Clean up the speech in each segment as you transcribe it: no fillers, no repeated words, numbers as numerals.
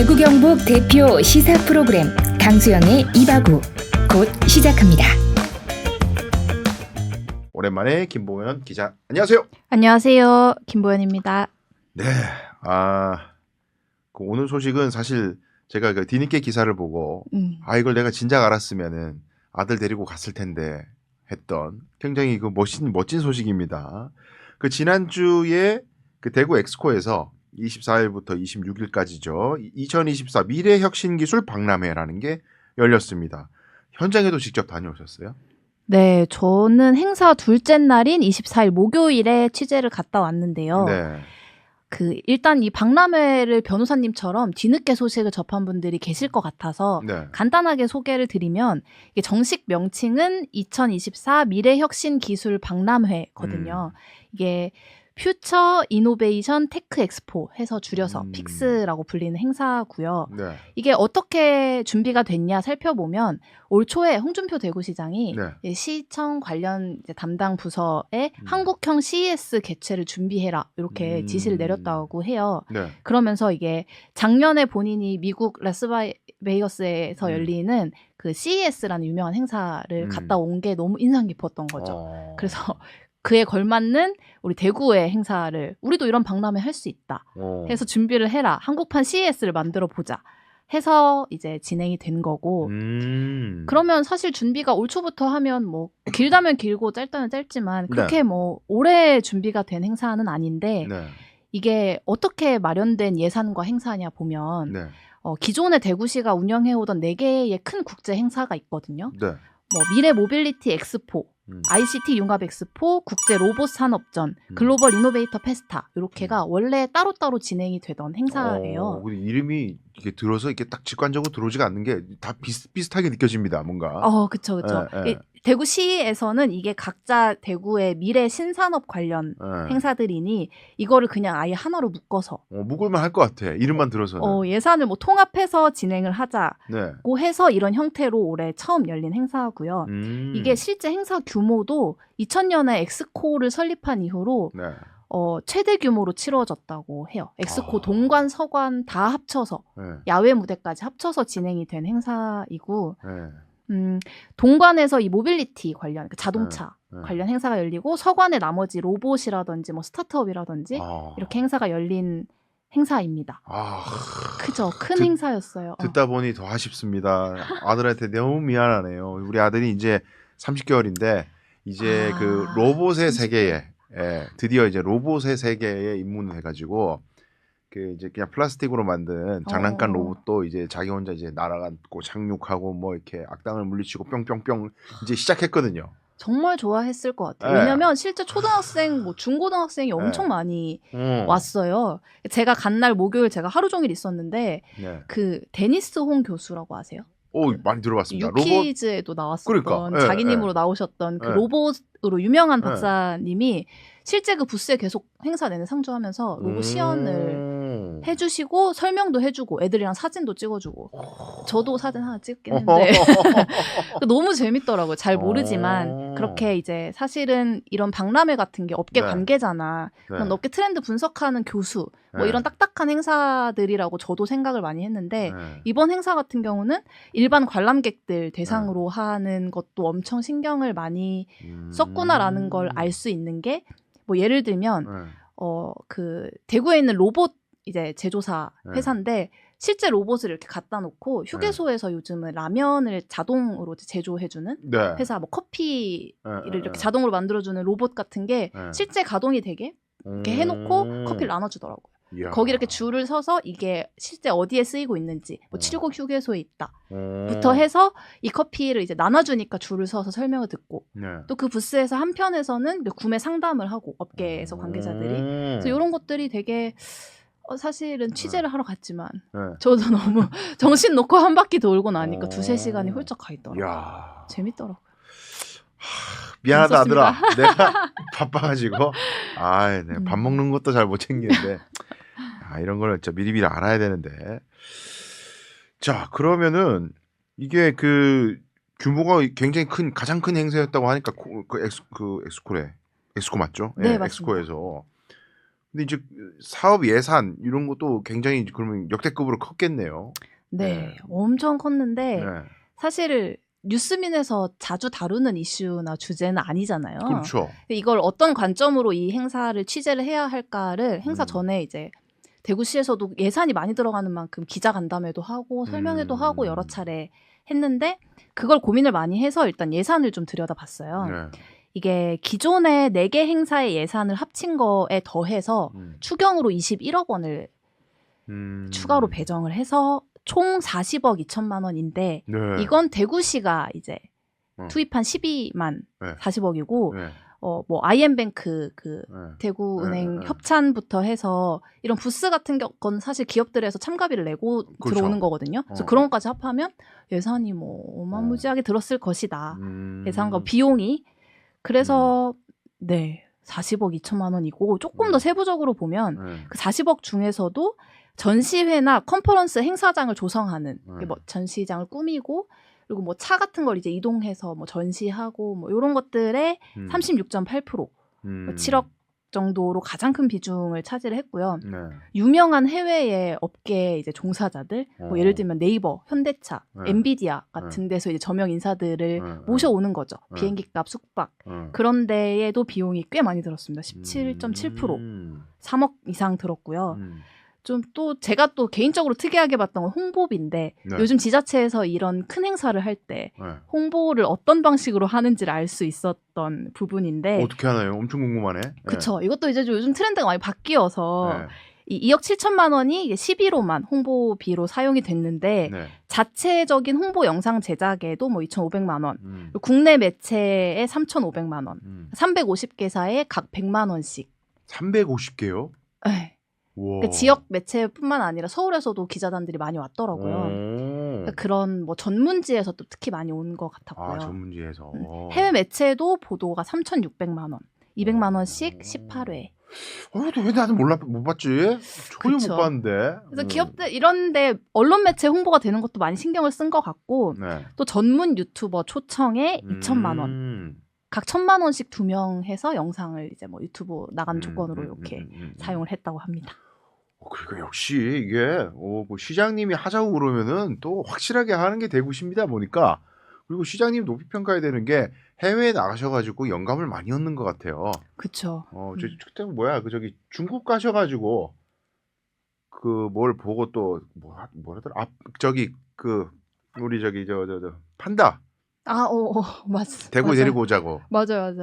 대구 경북 대표 시사 프로그램 강수영의 이바구 곧 시작합니다. 오랜만에 김보현 기자, 안녕하세요. 안녕하세요. 김보현입니다. 네, 그 오늘 소식은 사실 제가 그 뒤늦게 기사를 보고 이걸 내가 진작 알았으면은 아들 데리고 갔을 텐데 했던 굉장히 그 멋진 소식입니다. 그 지난주에 그 대구 엑스코에서 24일부터 26일까지죠. 2024 미래혁신기술 박람회라는 게 열렸습니다. 현장에도 직접 다녀오셨어요? 네, 저는 행사 둘째 날인 24일 목요일에 취재를 갔다 왔는데요. 네. 일단 이 박람회를 변호사님처럼 뒤늦게 소식을 접한 분들이 계실 것 같아서 네. 간단하게 소개를 드리면 이게 정식 명칭은 2024 미래혁신기술 박람회거든요. 이게 퓨처 이노베이션 테크 엑스포 해서 줄여서 픽스라고 불리는 행사고요. 네. 이게 어떻게 준비가 됐냐 살펴보면 올 초에 홍준표 대구시장이 네. 시청 관련 이제 담당 부서에 한국형 CES 개최를 준비해라 이렇게 지시를 내렸다고 해요. 네. 그러면서 이게 작년에 본인이 미국 라스베이거스에서 열리는 그 CES라는 유명한 행사를 갔다 온 게 너무 인상 깊었던 거죠. 그래서 그에 걸맞는 우리 대구의 행사를 우리도 이런 박람회 할 수 있다 해서 준비를 해라. 한국판 CES를 만들어 보자 해서 이제 진행이 된 거고 그러면 사실 준비가 올 초부터 하면 뭐 길다면 길고 짧다면 짧지만 그렇게 네. 뭐 오래 준비가 된 행사는 아닌데 네. 이게 어떻게 마련된 예산과 행사냐 보면 네. 기존의 대구시가 운영해오던 4개의 큰 국제 행사가 있거든요. 네. 뭐 미래 모빌리티 엑스포, ICT 융합 엑스포, 국제 로봇 산업전, 글로벌 이노베이터 페스타 이렇게가 원래 따로따로 진행이 되던 행사예요. 근데 이름이 이게 들어서 이렇게 딱 직관적으로 들어오지가 않는 게 다 비슷비슷하게 느껴집니다. 뭔가. 그쵸. 예. 대구시에서는 이게 각자 대구의 미래 신산업 관련 행사들이니 이거를 그냥 아예 하나로 묶어서 묶을만 할 것 같아. 이름만 들어서는. 예산을 뭐 통합해서 진행을 하자고 네. 해서 이런 형태로 올해 처음 열린 행사고요. 이게 실제 행사 규모도 2000년에 엑스코를 설립한 이후로 네. 최대 규모로 치러졌다고 해요. 엑스코 동관, 서관 다 합쳐서 네. 야외 무대까지 합쳐서 진행이 된 행사이고 네. 동관에서 이 모빌리티 관련 자동차 네. 관련 행사가 열리고 서관에 나머지 로봇이라든지 뭐 스타트업이라든지 이렇게 행사가 열린 행사입니다. 그죠? 큰 행사였어요. 듣다 보니 더 아쉽습니다. 아들한테 너무 미안하네요. 우리 아들이 이제 30개월인데 이제 그 로봇의 세계에 드디어 이제 로봇의 세계에 입문을 해가지고 그 이제 그냥 플라스틱으로 만든 장난감 로봇도 이제 자기 혼자 이제 날아가고 착륙하고 뭐 이렇게 악당을 물리치고 뿅뿅뿅 이제 시작했거든요. 정말 좋아했을 것 같아요. 네. 왜냐면 실제 초등학생, 뭐 중고등학생이 엄청 많이 왔어요. 제가 간 날 목요일 제가 하루 종일 있었는데 네. 그 데니스 홍 교수라고 아세요? 많이 들어봤습니다. 유퀴즈에도 나왔었던 그러니까. 자기님으로 나오셨던 그 네. 로봇으로 유명한 박사님이 실제 그 부스에 계속 행사 내내 상주하면서 로봇 시연을 해주시고 설명도 해주고 애들이랑 사진도 찍어주고 저도 사진 하나 찍긴 했는데 너무 재밌더라고요. 잘 모르지만 그렇게 이제 사실은 이런 박람회 같은 게 업계 네. 관계자나 그런 업계 트렌드 분석하는 교수 뭐 이런 딱딱한 행사들이라고 저도 생각을 많이 했는데 이번 행사 같은 경우는 일반 관람객들 대상으로 하는 것도 엄청 신경을 많이 썼구나라는 걸 알 수 있는 게 뭐 예를 들면 그 대구에 있는 로봇 이제 제조사 회사인데 실제 로봇을 이렇게 갖다 놓고 휴게소에서 요즘은 라면을 자동으로 제조해주는 네. 회사 뭐 커피를 이렇게 자동으로 만들어주는 로봇 같은 게 실제 가동이 되게 이렇게 해놓고 커피를 나눠주더라고요. 이야. 거기 이렇게 줄을 서서 이게 실제 어디에 쓰이고 있는지 뭐 7곡 휴게소에 있다 부터 해서 이 커피를 이제 나눠주니까 줄을 서서 설명을 듣고 네. 또 그 부스에서 한편에서는 구매 상담을 하고 업계에서 관계자들이 그래서 이런 것들이 되게 사실은 취재를 하러 갔지만 저도 너무 정신 놓고 한 바퀴 돌고 나니까 2-3시간이 훌쩍 가 있더라고요. 이야. 재밌더라고요. 미안하다 아들아. 재밌었습니다. 내가 바빠가지고 내가 밥 먹는 것도 잘 못 챙기는데 이런 걸 진짜 미리미리 알아야 되는데. 자, 그러면은 이게 그 규모가 굉장히 가장 큰 행사였다고 하니까 엑스코래. 엑스코 맞죠? 네, 맞습니다. 엑스코에서 근데 이제 사업 예산 이런 것도 굉장히 그러면 역대급으로 컸겠네요. 네, 네. 엄청 컸는데 네. 사실 뉴스민에서 자주 다루는 이슈나 주제는 아니잖아요. 그렇죠. 이걸 어떤 관점으로 이 행사를 취재를 해야 할까를 행사 전에 이제 대구시에서도 예산이 많이 들어가는 만큼 기자 간담회도 하고 설명회도 하고 여러 차례 했는데 그걸 고민을 많이 해서 일단 예산을 좀 들여다봤어요. 네. 이게 기존의 4개 행사의 예산을 합친 거에 더해서 추경으로 21억 원을 추가로 배정을 해서 총 40억 2천만 원인데 네. 이건 대구시가 이제 투입한 12만 네. 40억이고 네. 뭐 IM뱅크 그 네. 대구은행 네. 협찬부터 해서 이런 부스 같은 건 사실 기업들에서 참가비를 내고 그렇죠. 들어오는 거거든요. 그래서 그런 것까지 합하면 예산이 뭐 어마무지하게 들었을 것이다. 예산과 비용이. 그래서 네 40억 2천만 원이고 조금 더 세부적으로 보면 그 40억 중에서도 전시회나 컨퍼런스 행사장을 조성하는 뭐 전시장을 꾸미고 그리고 뭐 차 같은 걸 이제 이동해서 뭐 전시하고 뭐 이런 것들의 36.8% 7억 정도로 가장 큰 비중을 차지를 했고요. 네. 유명한 해외의 업계 이제 종사자들, 뭐 예를 들면 네이버, 현대차, 엔비디아 같은 데서 이제 저명 인사들을 모셔오는 거죠. 비행기값, 숙박 그런 데에도 비용이 꽤 많이 들었습니다. 17.7% 3억 이상 들었고요. 좀 또 제가 또 개인적으로 특이하게 봤던 건 홍보비인데 네. 요즘 지자체에서 이런 큰 행사를 할 때 네. 홍보를 어떤 방식으로 하는지를 알 수 있었던 부분인데 어떻게 하나요? 엄청 궁금하네. 그쵸. 이것도 이제 좀 요즘 트렌드가 많이 바뀌어서 네. 이 2억 7천만 원이 11호만 홍보비로 사용이 됐는데 네. 자체적인 홍보 영상 제작에도 뭐 2,500만 원, 국내 매체에 3,500만 원, 350개사에 각 100만 원씩. 350개요? 네. 그러니까 지역 매체뿐만 아니라 서울에서도 기자단들이 많이 왔더라고요. 그러니까 그런 뭐 전문지에서 또 특히 많이 온 것 같았고요. 아, 전문지에서. 해외 매체도 보도가 3,600만 원, 200만 원씩 18회. 근데 왜 나는 못 봤지? 전혀 그쵸. 못 봤는데. 그래서 기업들 이런데 언론 매체 홍보가 되는 것도 많이 신경을 쓴 것 같고 네. 또 전문 유튜버 초청에 2천만 원. 각 1,000만 원씩 2명 해서 영상을 이제 뭐 유튜브 나가는 조건으로 이렇게 사용을 했다고 합니다. 그러니까 역시 이게 뭐 시장님이 하자고 그러면은 또 확실하게 하는 게 대구시입니다 보니까. 그리고 시장님 높이 평가해야 되는 게 해외에 나가셔가지고 영감을 많이 얻는 것 같아요. 그렇죠. 그때 뭐야 저기 중국 가셔가지고 그 뭘 보고 또 뭐라더라? 저기 그 우리 저기 저 판다. 맞아. 대구에 맞아요. 데리고 오자고. 맞아요.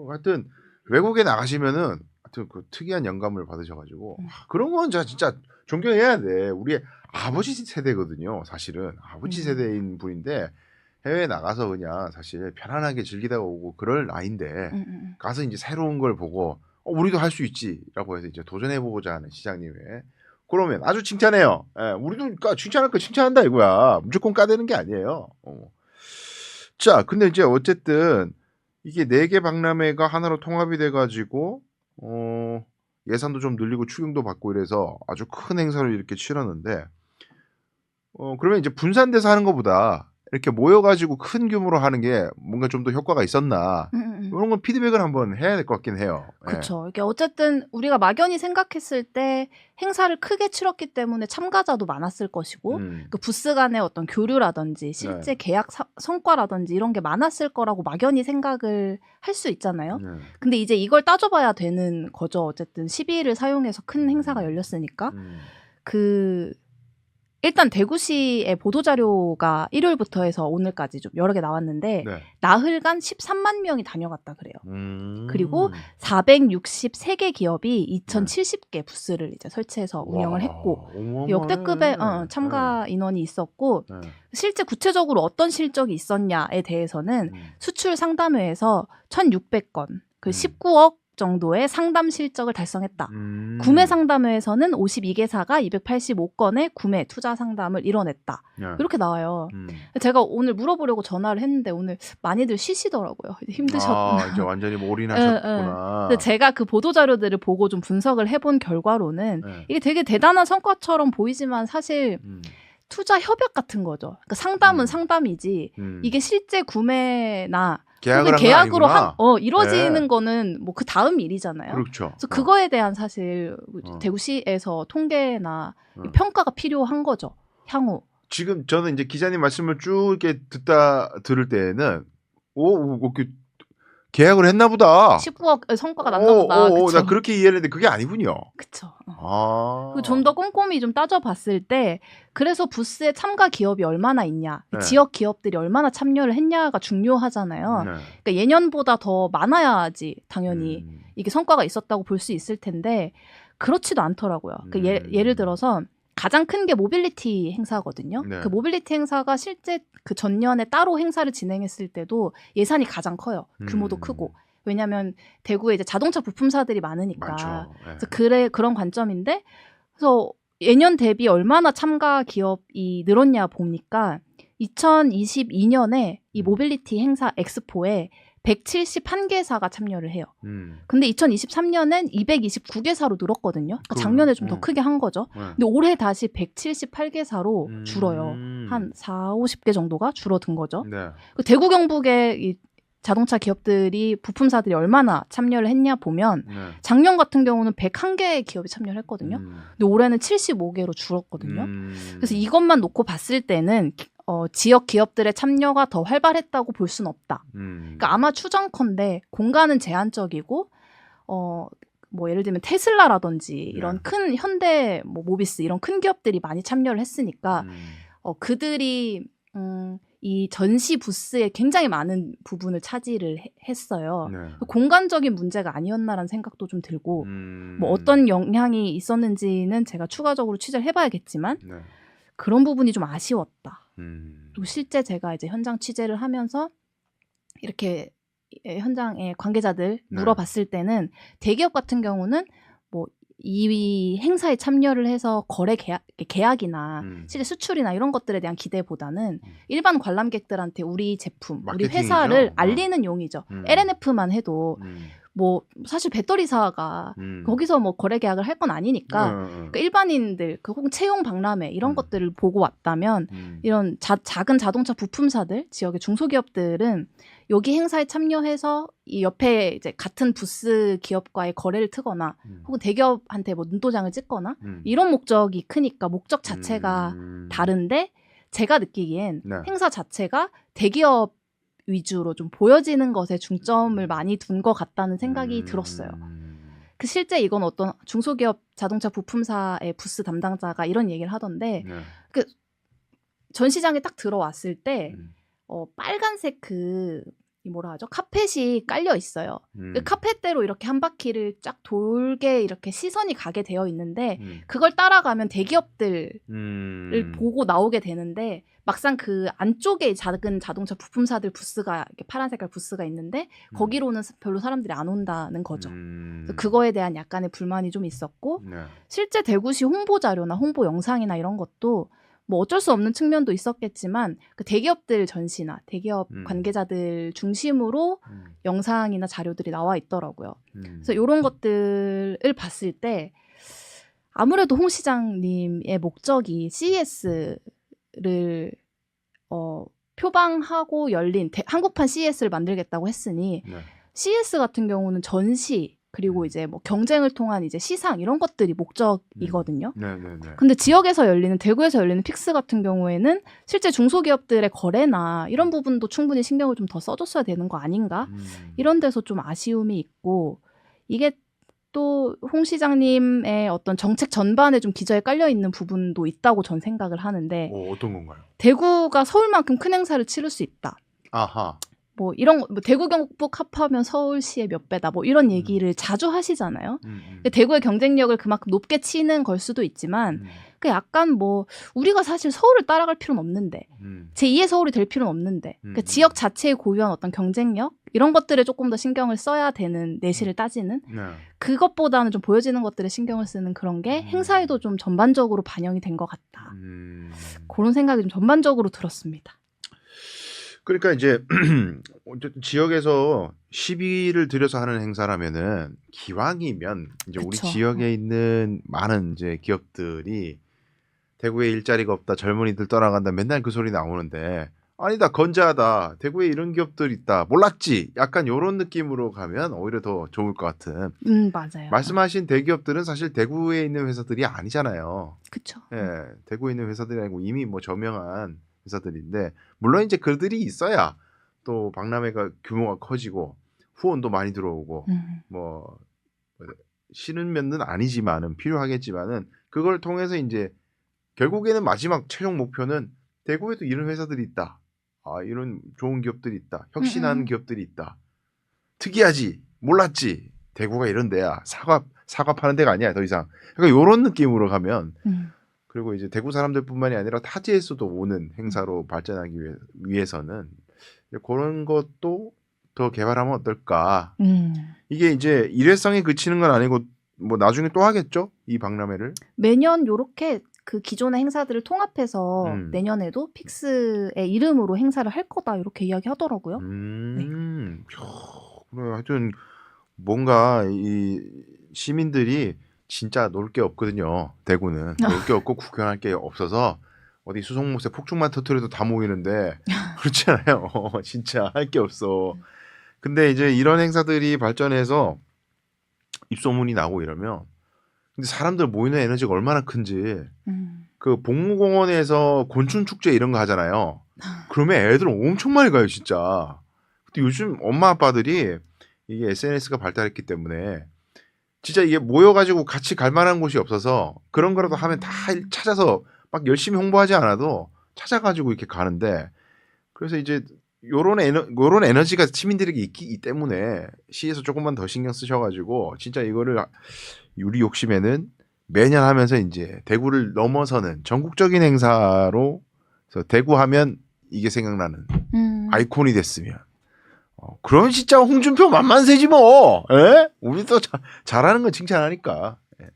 하여튼 외국에 나가시면은 하여튼 그 특이한 영감을 받으셔가지고 그런 건 진짜 존경해야 돼. 우리 아버지 세대거든요. 사실은 아버지 세대인 분인데 해외에 나가서 그냥 사실 편안하게 즐기다가 오고 그럴 나이인데 가서 이제 새로운 걸 보고 우리도 할 수 있지라고 해서 이제 도전해보고자 하는 시장님의 그러면 아주 칭찬해요. 우리도 칭찬할 거 칭찬한다 이거야. 무조건 까대는 게 아니에요. 자, 근데 이제 어쨌든 이게 4개 박람회가 하나로 통합이 돼가지고 예산도 좀 늘리고 추경도 받고 이래서 아주 큰 행사를 이렇게 치렀는데 그러면 이제 분산돼서 하는 것보다 이렇게 모여가지고 큰 규모로 하는 게 뭔가 좀 더 효과가 있었나 이런 건 피드백을 한번 해야 될 것 같긴 해요. 그렇죠. 이게 어쨌든 우리가 막연히 생각했을 때 행사를 크게 치렀기 때문에 참가자도 많았을 것이고 그 부스 간의 어떤 교류라든지 실제 계약 성과라든지 이런 게 많았을 거라고 막연히 생각을 할 수 있잖아요. 근데 이제 이걸 따져봐야 되는 거죠. 어쨌든 12일을 사용해서 큰 행사가 열렸으니까 일단 대구시의 보도자료가 일요일부터 해서 오늘까지 좀 여러 개 나왔는데 나흘간 13만 명이 다녀갔다 그래요. 그리고 463개 기업이 2,070개 부스를 이제 설치해서 운영을 했고 역대급의 참가 인원이 있었고 실제 구체적으로 어떤 실적이 있었냐에 대해서는 수출 상담회에서 1,600건, 그 19억 정도의 상담 실적을 달성했다. 구매 상담회에서는 52개사가 285건의 구매 투자 상담을 이뤄냈다. 이렇게 나와요. 제가 오늘 물어보려고 전화를 했는데 오늘 많이들 쉬시더라고요. 힘드셨구나. 이제 완전히 올인하셨구나. 근데 제가 그 보도 자료들을 보고 좀 분석을 해본 결과로는 이게 되게 대단한 성과처럼 보이지만 사실 투자 협약 같은 거죠. 그러니까 상담은 상담이지 이게 실제 구매나 계약을 한 건 계약으로 아니구나. 이루어지는 네. 거는 뭐 그 다음 일이잖아요. 그렇죠. 그래서 그거에 대한 사실 대구시에서 통계나 평가가 필요한 거죠. 향후. 지금 저는 이제 기자님 말씀을 쭉 이렇게 들을 때는 계약을 했나 보다. 19억 성과가 났나 보다. 나 그렇게 이해했는데 그게 아니군요. 그쵸. 좀 더 꼼꼼히 좀 따져봤을 때 그래서 부스에 참가 기업이 얼마나 있냐, 네. 지역 기업들이 얼마나 참여를 했냐가 중요하잖아요. 네. 그러니까 예년보다 더 많아야지 당연히 이게 성과가 있었다고 볼 수 있을 텐데 그렇지도 않더라고요. 그러니까 예를 들어서 가장 큰 게 모빌리티 행사거든요. 네. 그 모빌리티 행사가 실제 그 전년에 따로 행사를 진행했을 때도 예산이 가장 커요. 규모도 크고. 왜냐하면 대구에 이제 자동차 부품사들이 많으니까. 많죠. 네. 그래서 그런 관점인데, 그래서 예년 대비 얼마나 참가 기업이 늘었냐 보니까 2022년에 이 모빌리티 행사 엑스포에 171개사가 참여를 해요. 근데 2023년엔 229개사로 늘었거든요. 그러니까 작년에 좀 더 크게 한 거죠. 근데 올해 다시 178개사로 줄어요. 한 40-50개 정도가 줄어든 거죠. 네. 대구 경북의 이 자동차 기업들이 부품사들이 얼마나 참여를 했냐 보면 작년 같은 경우는 101개의 기업이 참여를 했거든요. 근데 올해는 75개로 줄었거든요. 그래서 이것만 놓고 봤을 때는 지역 기업들의 참여가 더 활발했다고 볼 수는 없다. 그러니까 아마 추정컨대 공간은 제한적이고 뭐 예를 들면 테슬라라든지 이런 큰 현대 뭐 모비스 이런 큰 기업들이 많이 참여를 했으니까 그들이 이 전시 부스에 굉장히 많은 부분을 차지를 했어요. 네. 공간적인 문제가 아니었나라는 생각도 좀 들고 뭐 어떤 영향이 있었는지는 제가 추가적으로 취재를 해봐야겠지만 네. 그런 부분이 좀 아쉬웠다. 그리고 실제 제가 이제 현장 취재를 하면서 이렇게 현장의 관계자들 물어봤을 때는 대기업 같은 경우는 뭐 이 행사에 참여를 해서 거래 계약이나 실제 수출이나 이런 것들에 대한 기대보다는 일반 관람객들한테 우리 제품, 우리 마케팅이죠. 회사를 알리는 용이죠. LNF만 해도 뭐 사실 배터리사가 거기서 뭐 거래 계약을 할 건 아니니까 그러니까 일반인들 혹은 채용 박람회 이런 것들을 보고 왔다면 이런 작은 자동차 부품사들 지역의 중소기업들은 여기 행사에 참여해서 이 옆에 이제 같은 부스 기업과의 거래를 트거나 혹은 대기업한테 뭐 눈도장을 찍거나 이런 목적이 크니까 목적 자체가 다른데 제가 느끼기엔 행사 자체가 대기업 위주로 좀 보여지는 것에 중점을 많이 둔 것 같다는 생각이 들었어요. 그 실제 이건 어떤 중소기업 자동차 부품사의 부스 담당자가 이런 얘기를 하던데 그 전시장에 딱 들어왔을 때 빨간색 뭐라 하죠? 카펫이 깔려 있어요. 그 카펫대로 이렇게 한 바퀴를 쫙 돌게 이렇게 시선이 가게 되어 있는데 그걸 따라가면 대기업들을 보고 나오게 되는데 막상 그 안쪽에 작은 자동차 부품사들 부스가 이렇게 파란 색깔 부스가 있는데 거기로는 별로 사람들이 안 온다는 거죠. 그래서 그거에 대한 약간의 불만이 좀 있었고 실제 대구시 홍보 자료나 홍보 영상이나 이런 것도 뭐 어쩔 수 없는 측면도 있었겠지만 그 대기업들 전시나 대기업 관계자들 중심으로 영상이나 자료들이 나와 있더라고요. 그래서 이런 것들을 봤을 때 아무래도 홍 시장님의 목적이 CES를 표방하고 열린 한국판 CES를 만들겠다고 했으니 CES 같은 경우는 전시 그리고 이제 뭐 경쟁을 통한 이제 시상 이런 것들이 목적이거든요. 근데 지역에서 열리는 대구에서 열리는 픽스 같은 경우에는 실제 중소기업들의 거래나 이런 부분도 충분히 신경을 좀 더 써줬어야 되는 거 아닌가? 이런 데서 좀 아쉬움이 있고 이게 또 홍 시장님의 어떤 정책 전반에 좀 기저에 깔려 있는 부분도 있다고 전 생각을 하는데 어떤 건가요? 대구가 서울만큼 큰 행사를 치를 수 있다. 아하. 뭐 이런 뭐 대구 경북 합하면 서울시의 몇 배다 뭐 이런 얘기를 자주 하시잖아요. 대구의 경쟁력을 그만큼 높게 치는 걸 수도 있지만 그 약간 뭐 우리가 사실 서울을 따라갈 필요는 없는데 제2의 서울이 될 필요는 없는데 그러니까 지역 자체에 고유한 어떤 경쟁력 이런 것들에 조금 더 신경을 써야 되는 내실을 따지는 그것보다는 좀 보여지는 것들에 신경을 쓰는 그런 게 행사에도 좀 전반적으로 반영이 된 것 같다. 그런 생각이 좀 전반적으로 들었습니다. 그러니까 이제 지역에서 시비를 들여서 하는 행사라면은 기왕이면 이제 우리 그쵸. 지역에 있는 많은 이제 기업들이 대구에 일자리가 없다, 젊은이들 떠나간다, 맨날 그 소리 나오는데 아니다 건재하다 대구에 이런 기업들 있다 몰랐지 약간 이런 느낌으로 가면 오히려 더 좋을 것 같은. 맞아요. 말씀하신 대기업들은 사실 대구에 있는 회사들이 아니잖아요. 그쵸. 예, 대구에 있는 회사들이 아니고 이미 뭐 저명한 회사들인데 물론 이제 그들이 있어야 또 박람회가 규모가 커지고 후원도 많이 들어오고 뭐 쉬는 면은 아니지만은 필요하겠지만은 그걸 통해서 이제 결국에는 마지막 최종 목표는 대구에도 이런 회사들이 있다. 아, 이런 좋은 기업들이 있다. 혁신하는 기업들이 있다. 특이하지. 몰랐지. 대구가 이런 데야. 사과 파는 데가 아니야. 더 이상. 그러니까 이런 느낌으로 가면 그리고 이제 대구 사람들뿐만이 아니라 타지에서도 오는 행사로 발전하기 위해서는 그런 것도 더 개발하면 어떨까. 이게 이제 일회성에 그치는 건 아니고 뭐 나중에 또 하겠죠? 이 박람회를. 매년 요렇게 그 기존의 행사들을 통합해서 내년에도 픽스의 이름으로 행사를 할 거다 이렇게 이야기하더라고요. 네. 그래 하여튼 뭔가 이 시민들이 진짜 놀 게 없거든요. 대구는 놀 게 없고 구경할 게 없어서 어디 수송못에 폭죽만 터트려도 다 모이는데 그렇잖아요. 진짜 할 게 없어. 근데 이제 이런 행사들이 발전해서 입소문이 나고 이러면 근데 사람들 모이는 에너지가 얼마나 큰지 그 복무공원에서 곤충축제 이런 거 하잖아요. 그러면 애들 엄청 많이 가요 진짜. 근데 요즘 엄마 아빠들이 이게 SNS가 발달했기 때문에 진짜 이게 모여가지고 같이 갈 만한 곳이 없어서 그런 거라도 하면 다 찾아서 막 열심히 홍보하지 않아도 찾아가지고 이렇게 가는데 그래서 이제 요런 에너지가 시민들에게 있기 때문에 시에서 조금만 더 신경 쓰셔가지고 진짜 이거를 우리 욕심에는 매년 하면서 이제 대구를 넘어서는 전국적인 행사로 그래서 대구 하면 이게 생각나는 아이콘이 됐으면 그럼 진짜 홍준표 만만세지 뭐. 에? 우리 또 잘하는 건 칭찬하니까 예.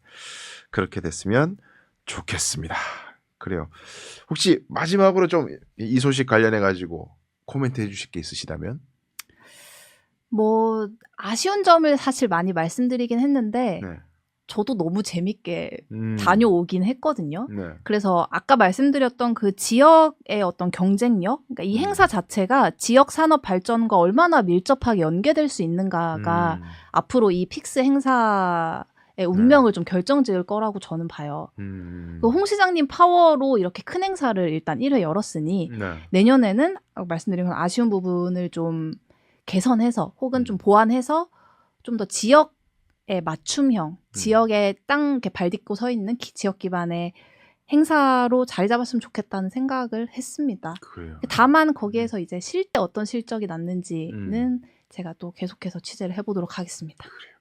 그렇게 됐으면 좋겠습니다. 그래요. 혹시 마지막으로 좀 이 소식 관련해 가지고 코멘트 해주실 게 있으시다면? 뭐 아쉬운 점을 사실 많이 말씀드리긴 했는데 네. 저도 너무 재밌게 다녀오긴 했거든요. 네. 그래서 아까 말씀드렸던 그 지역의 어떤 경쟁력, 그러니까 이 행사 자체가 지역 산업 발전과 얼마나 밀접하게 연계될 수 있는가가 앞으로 이 픽스 행사의 운명을 좀 결정지을 거라고 저는 봐요. 그 홍 시장님 파워로 이렇게 큰 행사를 일단 1회 열었으니 네. 내년에는 말씀드린 건 아쉬운 부분을 좀 개선해서 혹은 좀 보완해서 좀 더 지역의 맞춤형, 지역에 땅 이렇게 발 딛고 서 있는 지역 기반의 행사로 자리 잡았으면 좋겠다는 생각을 했습니다. 그래요. 다만 거기에서 이제 쉴 때 어떤 실적이 났는지는 제가 또 계속해서 취재를 해보도록 하겠습니다. 그래요.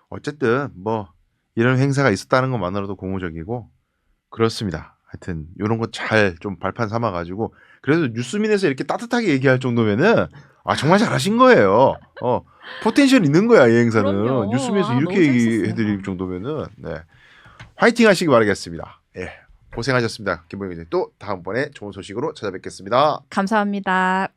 어쨌든 뭐 이런 행사가 있었다는 것만으로도 고무적이고 그렇습니다. 하여튼 이런 거 잘 좀 발판 삼아가지고 그래도 뉴스민에서 이렇게 따뜻하게 얘기할 정도면은 아 정말 잘하신 거예요. 포텐셜 있는 거야 이 행사는. 그럼요. 뉴스민에서 이렇게 얘기해드릴 정도면은 네 화이팅 하시기 바라겠습니다. 예 고생하셨습니다. 김보영 기자님 또 다음번에 좋은 소식으로 찾아뵙겠습니다. 감사합니다.